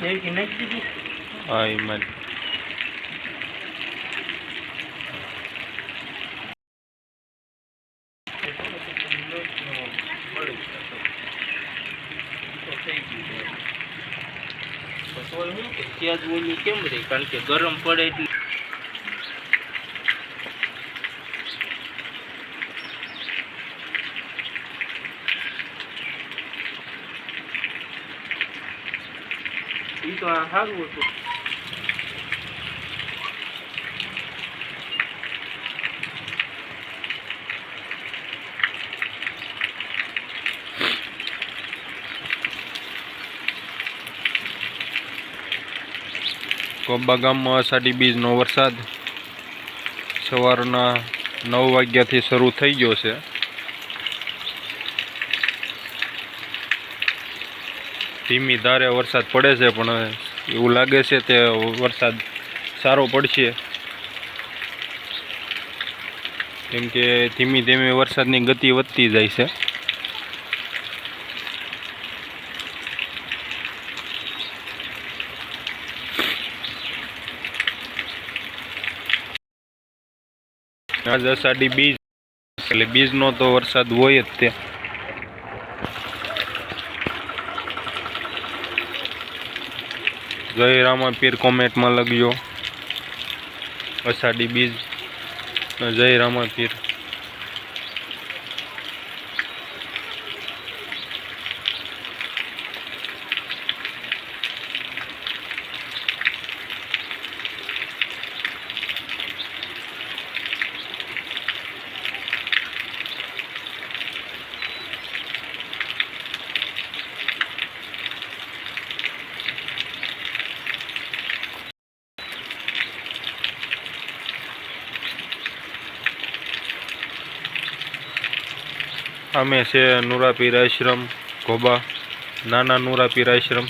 હા એમાં ત્યાં જ ઓલું કેમ રહે, કારણ કે ગરમ પડે એટલે એ તો આ સારું હતું. કોબા ગામમાં અષાઢી બીજનો વરસાદ સવારના 9 વાગ્યાથી શરૂ થઈ ગયો છે. ધીમી ધારે વરસાદ પડે છે, પણ એવું લાગે છે તે વરસાદ સારો પડશે, કેમ કે ધીમે ધીમે વરસાદની ગતિ વધતી જાય છે. આજ અષાઢી બીજ એટલે બીજનો તો વરસાદ હોય જ તે. જય રામાપીર કોમેન્ટમાં લખજો અષાઢી બીજ જય રામાપીર. અમે છે નુરાપીર આશ્રમ ઘોબા, નાના નુરાપીર આશ્રમ.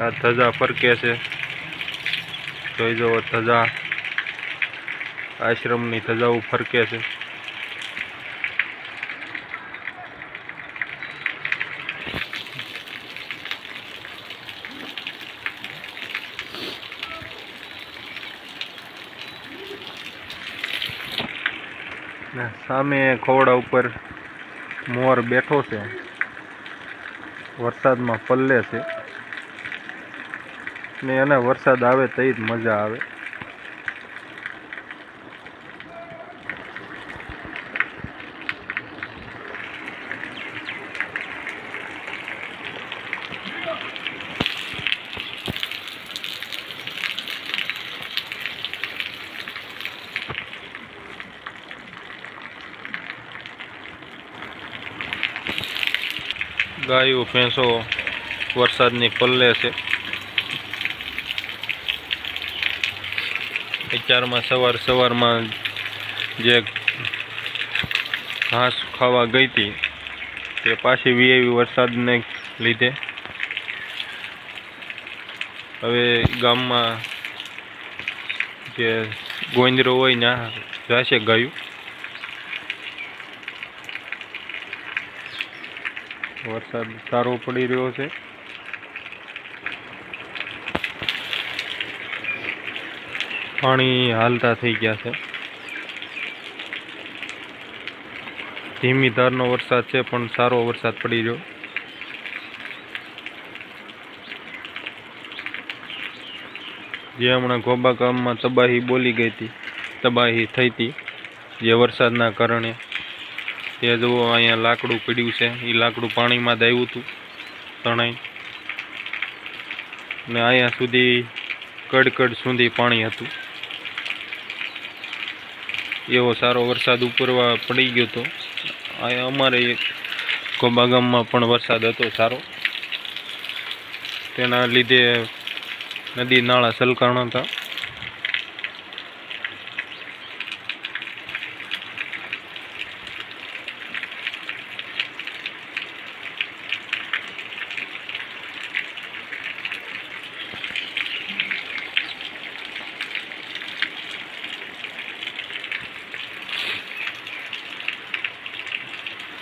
આ ધજા ફરકે છે, જોઈ જવો ધજા, આશ્રમની ધજાઓ ફરકે છે. સામે ખોવડા ઉપર મોર બેઠો છે, વરસાદમાં પલ્લે છે ને એને વરસાદ આવે તો જ મજા આવે. ગાયો ભેંસો વરસાદની પલ્લે છે. અત્યારમાં સવારમાં જે ઘાસ ખાવા ગઈ હતી તે પાછી વીઆવી વરસાદને લીધે. હવે ગામમાં જે ગોંદરો હોય ત્યાં જશે ગાયું. વરસાદ સારો પડી રહ્યો છે. પાણી હાલતા થઈ ગયા છે. ધીમી ધારનો વરસાદ છે, પણ સારો વરસાદ પડી રહ્યો. જે હમણાં ઘોબા ગામમાં તબાહી બોલી ગઈ હતી, તબાહી થઈ હતી જે વરસાદના કારણે, તે જુઓ અહીંયા લાકડું પડ્યું છે. એ લાકડું પાણીમાં જ આવ્યું હતું તણાઈ, ને અહીંયા સુધી કડકડ સુધી પાણી હતું. એવો સારો વરસાદ ઉપરવા પડી ગયો હતો. અહીંયા અમારે ઘોબા ગામમાં પણ વરસાદ હતો સારો. તેના લીધે નદી નાળા છલકાણા હતા.